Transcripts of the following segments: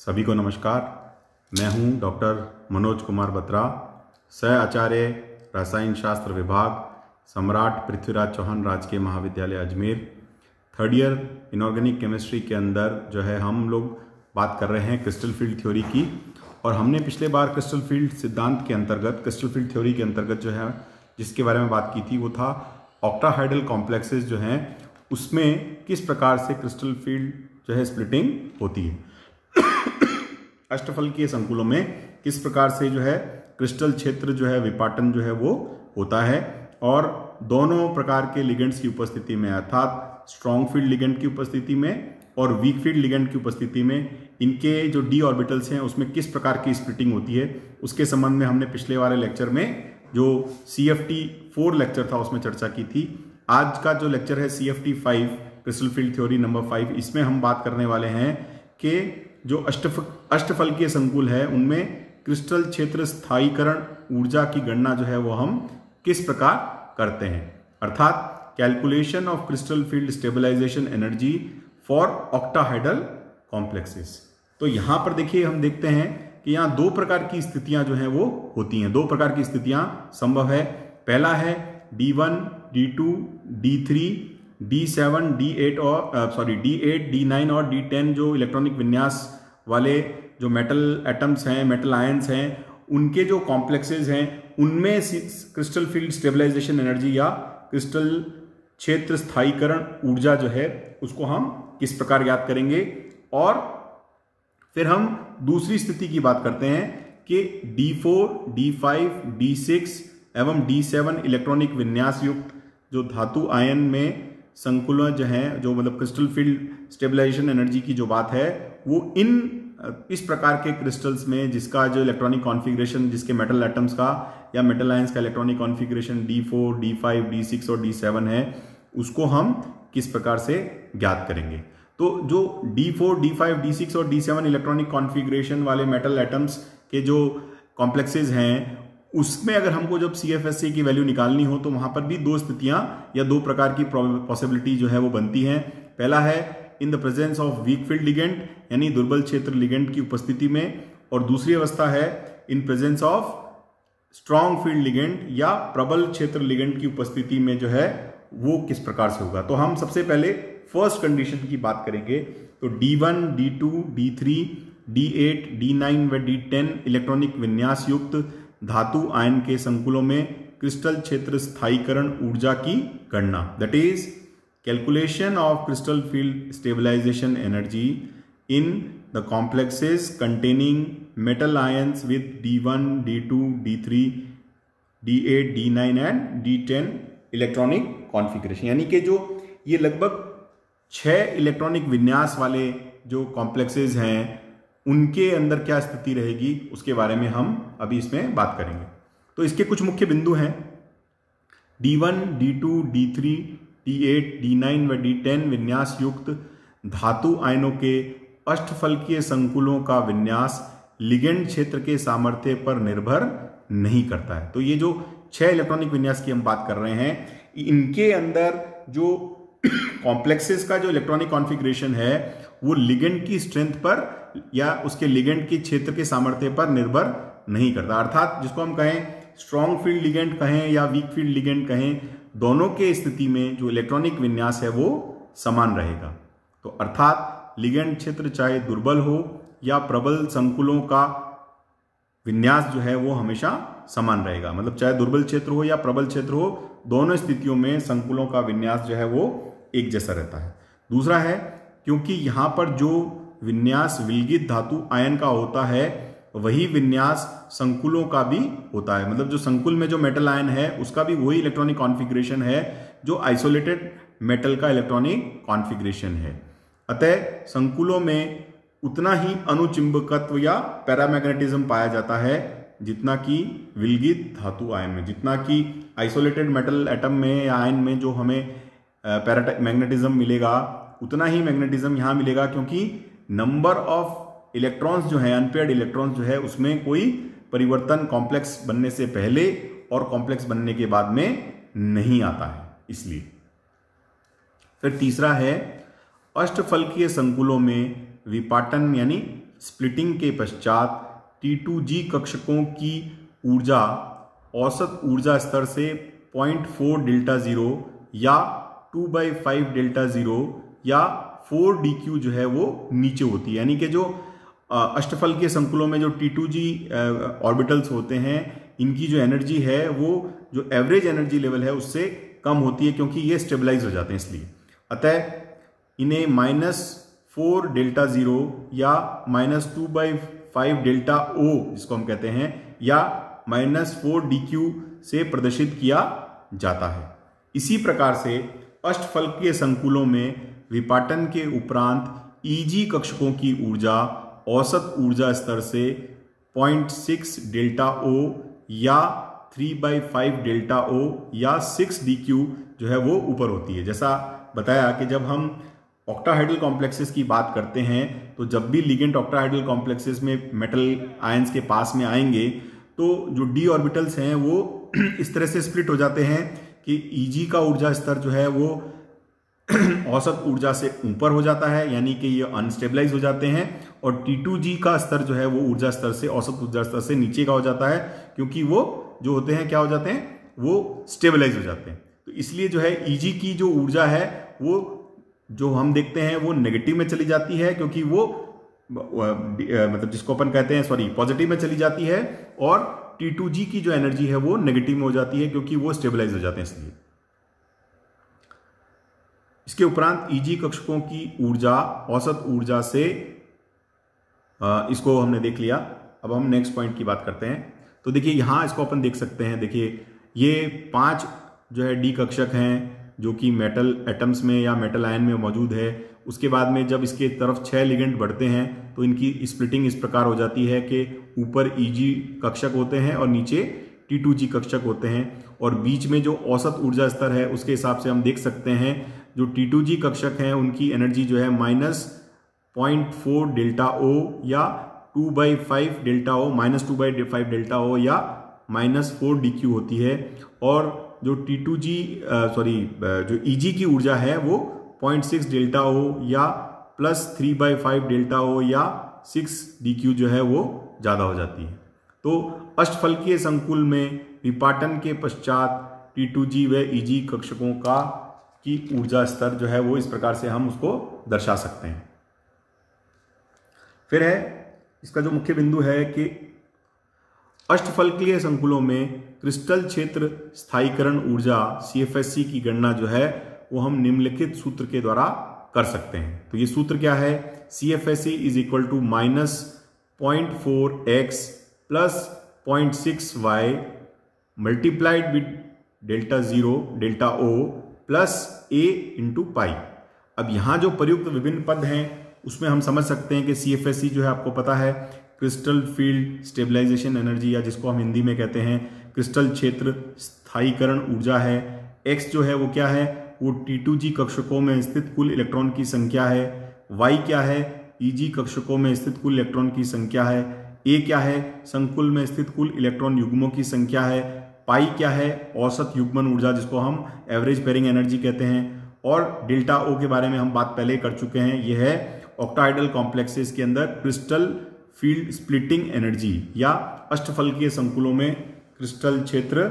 सभी को नमस्कार। मैं हूं डॉक्टर मनोज कुमार बत्रा, सह आचार्य रसायन शास्त्र विभाग, सम्राट पृथ्वीराज चौहान राजकीय महाविद्यालय Ajmer. Third year inorganic chemistry के अंदर जो है हम लोग बात कर रहे हैं क्रिस्टल फील्ड थ्योरी की। और हमने पिछले बार क्रिस्टल फील्ड सिद्धांत के अंतर्गत, क्रिस्टल फील्ड थ्योरी के अंतर्गत जो है जिसके बारे में बात की थी वो था ऑक्टाहाइड्रल कॉम्प्लेक्सेस जो हैं उसमें किस प्रकार से क्रिस्टल फील्ड जो है स्प्लिटिंग होती है। अष्टफलकीय संकुलों में किस प्रकार से जो है क्रिस्टल क्षेत्र जो है विपाटन जो है वो होता है, और दोनों प्रकार के लिगेंड्स की उपस्थिति में, अर्थात स्ट्रॉन्ग फील्ड लिगेंड की उपस्थिति में और वीक फील्ड लिगेंड की उपस्थिति में इनके जो डी ऑर्बिटल्स हैं उसमें किस प्रकार की स्प्लिटिंग होती है, उसके संबंध में हमने पिछले वाले लेक्चर में जो CFT4 लेक्चर था उसमें चर्चा की थी। आज का जो लेक्चर है CFT5 crystal field theory number 5, इसमें हम बात करने वाले हैं कि जो अष्टफलकीय संकुल है उनमें क्रिस्टल क्षेत्र स्थायीकरण ऊर्जा की गणना जो है वो हम किस प्रकार करते हैं, अर्थात calculation of crystal field stabilization energy for octahedral complexes. तो यहां पर देखिए, हम देखते हैं कि यहाँ दो प्रकार की स्थितियां जो है वो होती हैं, दो प्रकार की स्थितियां संभव है। पहला है D1, D2, D3, D7, D8 और D8, D9 और D10 जो इलेक्ट्रॉनिक विन्यास वाले जो मेटल एटम्स हैं, मेटल आयंस हैं, उनके जो कॉम्प्लेक्सेस हैं उनमें क्रिस्टल फील्ड स्टेबलाइजेशन एनर्जी या क्रिस्टल क्षेत्र स्थायीकरण ऊर्जा जो है उसको हम किस प्रकार ज्ञात करेंगे। और फिर हम दूसरी स्थिति की बात करते हैं कि D4, D5, D6 एवं D7 इलेक्ट्रॉनिक विन्यास युक्त जो धातु आयन में संकुलन जो है, जो मतलब क्रिस्टल फील्ड स्टेबलाइजेशन एनर्जी की जो बात है वो इस प्रकार के क्रिस्टल्स में जिसका जो इलेक्ट्रॉनिक कॉन्फ़िगरेशन, जिसके मेटल एटम्स का या मेटल आयंस का electronic configuration D4, D5, D6 और D7 है, उसको हम किस प्रकार से ज्ञात करेंगे। तो जो D4, D5, D6 और D7 इलेक्ट्रॉनिक कॉन्फ़िगरेशन वाले मेटल एटम्स के जो कॉम्प्लेक्सेस हैं उसमें अगर हमको जब CFSE की वैल्यू निकालनी हो तो वहां पर भी दो स्थितियां या दो प्रकार की पॉसिबिलिटी जो है वो बनती हैं। पहला है in the presence of weak field ligand यानी दुर्बल क्षेत्र लिगेंड की उपस्थिति में, और दूसरी अवस्था है in presence of strong field ligand या प्रबल क्षेत्र लिगेंड की उपस्थिति में जो है वो किस प्रकार से होगा। तो हम सबसे पहले फर्स्ट कंडीशन की बात करेंगे। तो D1, D2, D3, D8, D9 व D10 इलेक्ट्रॉनिक विन्यास युक्त धातु आयन के संकुलों में क्रिस्टल क्षेत्र स्थायीकरण ऊर्जा की गणना, that is calculation of crystal field stabilization energy in the complexes containing metal ions with D1, D2, D3, D8, D9 and D10 electronic configuration. यानी कि जो ये लगभग 6 इलेक्ट्रॉनिक विन्यास वाले जो कॉम्प्लेक्सेस हैं उनके अंदर क्या स्थिति रहेगी उसके बारे में हम अभी इसमें बात करेंगे। तो इसके कुछ मुख्य बिंदु हैं। D1, D2, D3, D8, D9 व D10 विन्यास युक्त धातु आयनों के अष्टफलकीय संकुलों का विन्यास लिगेंड क्षेत्र के सामर्थ्य पर निर्भर नहीं करता है। तो ये जो 6 इलेक्ट्रॉनिक विन्यास की हम बात कर रहे हैं, इनके अंदर जो कॉम्प्लेक्सेस का जो इलेक्ट्रॉनिक कॉन्फ़िगरेशन है वो लिगेंड की स्ट्रेंथ पर या उसके लिगेंड के क्षेत्र के सामर्थ्य पर निर्भर नहीं करता, अर्थात जिसको हम कहें स्ट्रॉन्ग फील्ड लिगेंड कहें या वीक फील्ड लिगेंड कहें, दोनों के स्थिति में जो इलेक्ट्रॉनिक विन्यास है वो समान रहेगा। तो अर्थात लिगेंड क्षेत्र चाहे दुर्बल हो या प्रबल संकुलों का विन्यास जो है वो हमेशा समान रहेगा, मतलब चाहे दुर्बल क्षेत्र हो या प्रबल क्षेत्र हो, दोनों स्थितियों में संकुलों का विन्यास जो है वो एक जैसा रहता है। दूसरा है क्योंकि यहां पर जो विन्यास विलगित धातु आयन का होता है वही विन्यास संकुलों का भी होता है, मतलब जो संकुल में जो मेटल आयन है उसका भी वही इलेक्ट्रॉनिक कॉन्फ़िगरेशन है जो आइसोलेटेड मेटल का इलेक्ट्रॉनिक कॉन्फ़िगरेशन है। अतः संकुलों में उतना ही अणुचुंबकत्व या पैरामैग्नेटिज्म पाया जाता है जितना कि विलगित धातु आयन में, जितना कि आइसोलेटेड मेटल एटम में या आयन में जो हमें मैग्नेटिज्म मिलेगा उतना ही मैग्नेटिज्म यहां मिलेगा, क्योंकि नंबर ऑफ इलेक्ट्रॉन्स जो है, अनपेयर्ड इलेक्ट्रॉन्स जो है, उसमें कोई परिवर्तन कॉम्प्लेक्स बनने से पहले और कॉम्प्लेक्स बनने के बाद में नहीं आता है, इसलिए। फिर तीसरा है अष्टफलकीय संकुलों में विपाटन यानी स्प्लिटिंग के पश्चात T2G कक्षकों की ऊर्जा औसत ऊर्जा स्तर से 0.4 डेल्टा जीरो या 2/5 डेल्टा जीरो या 4 DQ जो है वो नीचे होती है। यानी कि जो अष्टफल के संकुलों में जो T2G ऑर्बिटल्स होते हैं, इनकी जो एनर्जी है वो जो एवरेज एनर्जी लेवल है उससे कम होती है, क्योंकि ये स्टेबलाइज हो जाते हैं इसलिए। अतः इन्हें -4 डेल्टा जीरो या -2/5 डेल्टा O जिसको हम कहते हैं या -4 DQ से प्रदर्शित किया जाता है। इसी प्रकार से अष्टफलकीय संकुलों में विपाटन के उपरांत EG कक्षकों की ऊर्जा औसत ऊर्जा स्तर से 0.6 डेल्टा O या 3/5 डेल्टा O या 6 DQ जो है वो ऊपर होती है। जैसा बताया कि जब हम ऑक्टाहाइड्रल कॉम्प्लेक्सेस की बात करते हैं तो जब भी लिगेंड ऑक्टाहाइड्रल कॉम्प्लेक्सेस में मेटल आयंस के पास में आएंगे तो जो डी ऑर्बिटल्स हैं वो इस तरह से स्प्लिट हो जाते हैं कि EG का ऊर्जा स्तर जो है वो औसत ऊर्जा से ऊपर हो जाता है, यानी कि ये अनस्टेबलाइज हो जाते हैं, और T2G का स्तर जो है वो ऊर्जा स्तर से औसत ऊर्जा स्तर से नीचे का हो जाता है, क्योंकि वो जो होते हैं क्या हो जाते हैं, वो स्टेबलाइज हो जाते हैं। तो इसलिए जो है EG की जो ऊर्जा है वो जो हम देखते हैं वो नेगेटिव में चली जाती है, क्योंकि वो मतलब जिसको अपन कहते हैं पॉजिटिव में चली जाती है, और T2G की जो एनर्जी है वो नेगेटिव में हो जाती है, क्योंकि वो स्टेबलाइज हो जाते हैं इसलिए। इसके उपरांत EG कक्षकों की ऊर्जा औसत ऊर्जा से इसको हमने देख लिया। अब हम नेक्स्ट पॉइंट की बात करते हैं। तो देखिए यहां इसको अपन देख सकते हैं। देखिए ये 5 जो है डी कक्षक हैं जो कि मेटल एटम्स में या मेटल आयन में मौजूद है। उसके बाद में जब इसके तरफ 6 लिगेंड बढ़ते हैं तो इनकी स्प्लिटिंग इस प्रकार हो जाती है कि ऊपर EG कक्षक होते हैं और नीचे T2G कक्षक होते हैं, और बीच में जो औसत ऊर्जा स्तर है उसके हिसाब से हम देख सकते हैं जो T2G कक्षक हैं उनकी एनर्जी जो है -0.4 डेल्टा O या 2/5 डेल्टा O, -2/5 डेल्टा O या -4 DQ होती है, और जो जो EG की ऊर्जा है वो 0.6 डेल्टा O या +3/5 डेल्टा O या 6 DQ जो है वो ज्यादा हो जाती है। तो अष्टफलकीय संकुल में विपाटन के पश्चात T2G व EG कक्षकों की ऊर्जा स्तर जो है वो इस प्रकार से हम उसको दर्शा सकते हैं। फिर है इसका जो मुख्य बिंदु है कि अष्टफलकीय संकुलों में क्रिस्टल क्षेत्र स्थायीकरण ऊर्जा CFSC की गणना जो है वो हम निम्नलिखित सूत्र के द्वारा कर सकते हैं। तो ये सूत्र क्या है, CFSC is equal to -0.4x + 0.6y multiplied with delta O plus A into pi. अब यहां जो प्रयुक्त विभिन्न पद हैं उसमें हम समझ सकते हैं कि CFSC जो है आपको पता है क्रिस्टल फील्ड स्टेबलाइजेशन एनर्जी, या जिसको हम हिंदी में कहते हैं क्रिस्टल क्षेत्र स्थायीकरण ऊर्जा है। X जो है वो क्या है, वो T2G कक्षकों में स्थित कुल इलेक्ट्रॉन की संख्या है। Y क्या है, EG कक्षकों में स्थित कुल इलेक्ट्रॉन की संख्या है। A क्या है, संकुल में स्थित कुल इलेक्ट्रॉन युग्मों की संख्या है। पाई क्या है, औसत युग्मन ऊर्जा जिसको हम एवरेज पेयरिंग एनर्जी कहते हैं। और डेल्टा O के बारे में हम बात पहले कर चुके हैं, यह है ऑक्टाहाइड्रल कॉम्प्लेक्सेस के अंदर क्रिस्टल फील्ड स्प्लिटिंग एनर्जी या अष्टफलकीय संकुलों में क्रिस्टल क्षेत्र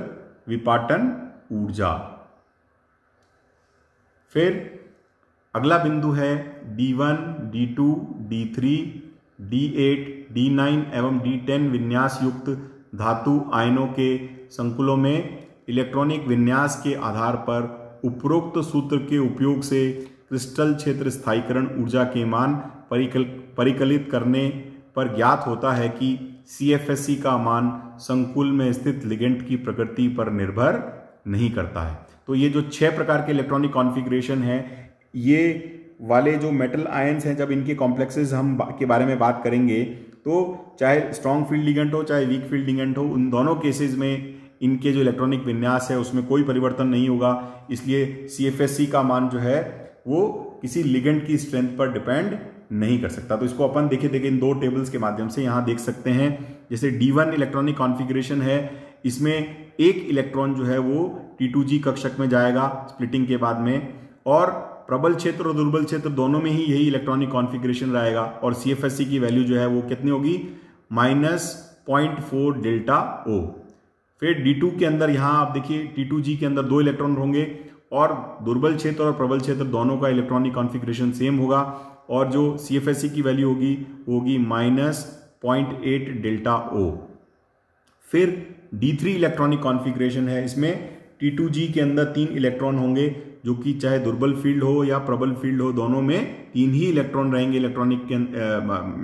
विपाटन ऊर्जा। फिर अगला बिंदु है D1, D2, D3, D8, D9 एवं D10 विन्यास युक्त धातु आयनों के संकुलों में इलेक्ट्रॉनिक विन्यास के आधार पर उपरोक्त सूत्र के उपयोग से क्रिस्टल क्षेत्र स्थायीकरण ऊर्जा के मान परिकलित करने पर ज्ञात होता है कि CFSC का मान संकुल में स्थित लिगेंड की प्रकृति पर निर्भर नहीं करता है। तो ये जो 6 प्रकार के इलेक्ट्रॉनिक कॉन्फ़िगरेशन है, ये वाले जो मेटल आयंस हैं, जब इनके कॉम्प्लेक्सेस हम के बारे में बात करेंगे तो चाहे स्ट्रॉन्ग फील्ड लिगेंड हो चाहे वीक फील्ड लिगेंड हो, उन दोनों केसेस में इनके जो इलेक्ट्रॉनिक विन्यास है उसमें कोई परिवर्तन नहीं होगा। इसलिए CFSC का मान जो है वो किसी लिगेंड की स्ट्रेंथ पर डिपेंड नहीं कर सकता। तो इसको अपन देखिए इन 2 टेबल्स के माध्यम से यहां देख सकते हैं। जैसे D1 इलेक्ट्रॉनिक कॉन्फ़िगरेशन है, इसमें एक इलेक्ट्रॉन जो है वो T2G कक्षक में जाएगा स्प्लिटिंग के बाद में, और प्रबल क्षेत्र और दुर्बल क्षेत्र दोनों में ही यही इलेक्ट्रॉनिक कॉन्फ़िगरेशन रहेगा और CFSE की वैल्यू जो है वो कितनी होगी, -0.4 डेल्टा O। फिर D2 के अंदर यहाँ आप देखिए T2G के अंदर 2 इलेक्ट्रॉन होंगे और दुर्बल क्षेत्र और प्रबल क्षेत्र दोनों का इलेक्ट्रॉनिक कॉन्फ़िगरेशन सेम होगा और जो CFSE की वैल्यू होगी वो होगी -0.8 डेल्टा O। फिर D3 इलेक्ट्रॉनिक कॉन्फ़िगरेशन है, इसमें T2G के अंदर 3 इलेक्ट्रॉन होंगे जो कि चाहे दुर्बल फील्ड हो या प्रबल फील्ड हो, दोनों में 3 ही इलेक्ट्रॉन रहेंगे। इलेक्ट्रॉनिक के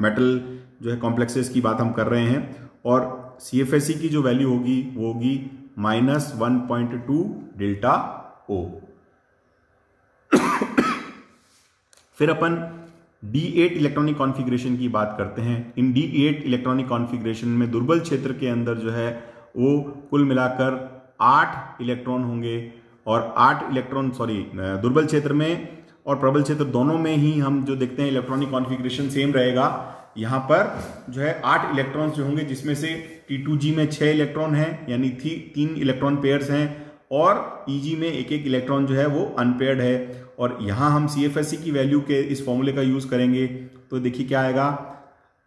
मेटल जो है कॉम्प्लेक्सेस की बात हम कर रहे हैं और CFSE की जो वैल्यू होगी वो होगी -1.2 डेल्टा O। फिर अपन D8 इलेक्ट्रॉनिक कॉन्फ़िगरेशन की बात करते हैं। इन D8 इलेक्ट्रॉनिक कॉन्फ़िगरेशन में दुर्बल क्षेत्र के अंदर जो है वो कुल मिलाकर 8 इलेक्ट्रॉन होंगे और 8 इलेक्ट्रॉन दुर्बल क्षेत्र में और प्रबल क्षेत्र दोनों में ही हम जो देखते हैं इलेक्ट्रॉनिक कॉन्फ़िगरेशन सेम रहेगा। यहाँ पर जो है 8 इलेक्ट्रॉन्स जो होंगे जिसमें से T2G में 6 इलेक्ट्रॉन हैं यानी 3 इलेक्ट्रॉन पेयर्स हैं और EG में एक इलेक्ट्रॉन जो है वो अनपेयर्ड है। और यहाँ हम CFSE की वैल्यू के इस फॉर्मूले का यूज करेंगे तो देखिए क्या आएगा,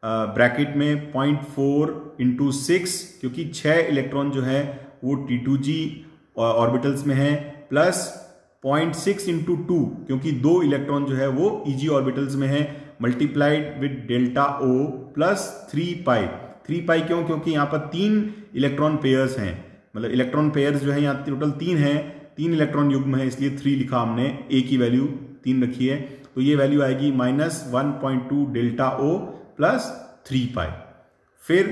ब्रैकेट में 0.4 × 6 क्योंकि 6 इलेक्ट्रॉन जो है वो T2G ऑर्बिटल्स में है, प्लस 0.6 × 2 क्योंकि 2 इलेक्ट्रॉन जो है वो EG ऑर्बिटल्स में है, multiplied with delta O plus 3 पाई। 3 पाई क्यों, क्योंकि यहाँ पर 3 इलेक्ट्रॉन पेयर्स हैं, मतलब इलेक्ट्रॉन पेयर्स जो है यहाँ टोटल 3 हैं, 3 इलेक्ट्रॉन युग्म है इसलिए 3 लिखा हमने, A की वैल्यू 3 रखी है तो ये वैल्यू आएगी -1.2 डेल्टा O प्लस 3 पाई। फिर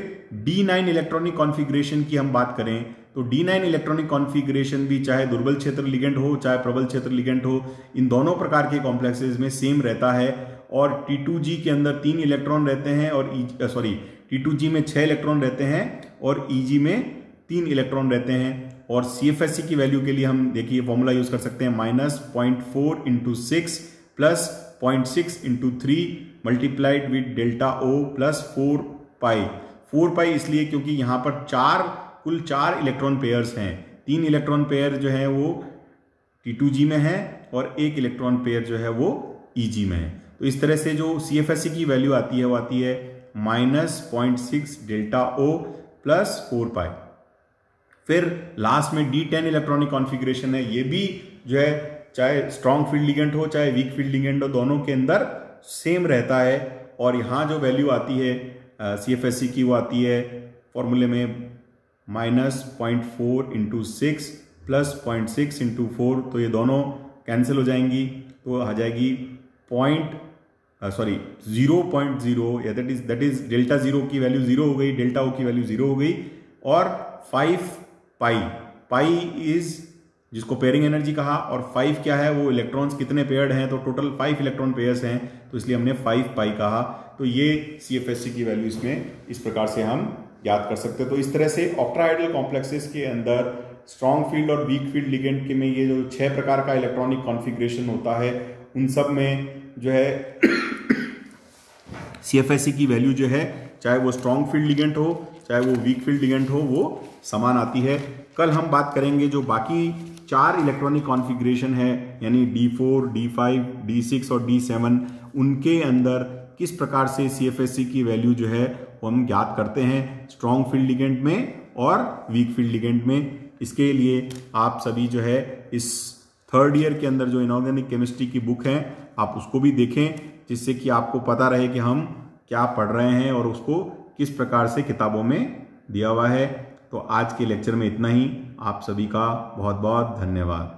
D9 इलेक्ट्रॉनिक कॉन्फ़िगरेशन की हम बात करें तो D9 इलेक्ट्रॉनिक कॉन्फ़िगरेशन भी चाहे दुर्बल क्षेत्र लिगेंड हो चाहे प्रबल क्षेत्र लिगेंड हो, इन दोनों प्रकार के कॉम्प्लेक्सेस में सेम रहता है और T2G के अंदर 3 इलेक्ट्रॉन रहते हैं और T2G में 6 इलेक्ट्रॉन रहते हैं और EG में 3 इलेक्ट्रॉन रहते हैं। और CFSE की वैल्यू के लिए हम देखिए फॉर्मूला यूज कर सकते हैं, -0.4 × 6 plus 0.6 × 3 multiplied with delta O plus 4 पाई। 4 पाई इसलिए क्योंकि यहाँ पर कुल 4 इलेक्ट्रॉन पेयर्स हैं, 3 इलेक्ट्रॉन पेयर जो है वो T2G में है और 1 इलेक्ट्रॉन पेयर जो है वो EG में है। तो इस तरह से जो CFSE की वैल्यू आती है वो आती है -0.6 डेल्टा O प्लस 4 पाई। फिर लास्ट में D10 इलेक्ट्रॉनिक कॉन्फ़िगरेशन है, ये भी जो है चाहे स्ट्रॉन्ग फील्ड लिगेंड हो चाहे वीक फील्ड लिगेंड हो, दोनों के अंदर सेम रहता है और यहाँ जो वैल्यू आती है CFSE की वो आती है फॉर्मूले में -0.4 × 6 प्लस 0.6 × 4, तो ये दोनों कैंसिल हो जाएंगी तो आ जाएगी 0.0 या दैट इज डेल्टा 0 की वैल्यू 0 हो गई, डेल्टा O की वैल्यू 0 हो गई और 5 पाई इज जिसको पेयरिंग एनर्जी कहा और 5 क्या है, वो इलेक्ट्रॉन्स कितने पेयर्ड हैं, तो टोटल 5 इलेक्ट्रॉन पेयर्स हैं तो इसलिए हमने 5 पाई कहा। तो ये CFSE की वैल्यू इसमें इस प्रकार से हम याद कर सकते हैं। तो इस तरह से ऑक्टाहेड्रल कॉम्प्लेक्सेस के अंदर स्ट्रॉन्ग फील्ड और वीक फील्ड लिगेंड के में ये जो 6 प्रकार का इलेक्ट्रॉनिक कॉन्फ़िगरेशन होता है उन सब में जो है CFSE की वैल्यू जो है चाहे वो स्ट्रॉन्ग फील्ड लिगेंड हो चाहे वो वीक फील्ड लिगेंड हो वो समान आती है। कल हम बात करेंगे जो बाकी 4 इलेक्ट्रॉनिक कॉन्फ़िगरेशन है यानी D4, D5, D6 और D7, उनके अंदर किस प्रकार से CFSE की वैल्यू जो है वो हम ज्ञात करते हैं स्ट्रॉन्ग फील्ड लिगेंड में और वीक फील्ड लिगेंड में। इसके लिए आप सभी जो है इस 3rd ईयर के अंदर जो इनऑर्गेनिक केमिस्ट्री की बुक है आप उसको भी देखें, जिससे कि आपको पता रहे कि हम क्या पढ़ रहे हैं और उसको किस प्रकार से किताबों में दिया हुआ है। तो आज के लेक्चर में इतना ही। आप सभी का बहुत बहुत धन्यवाद।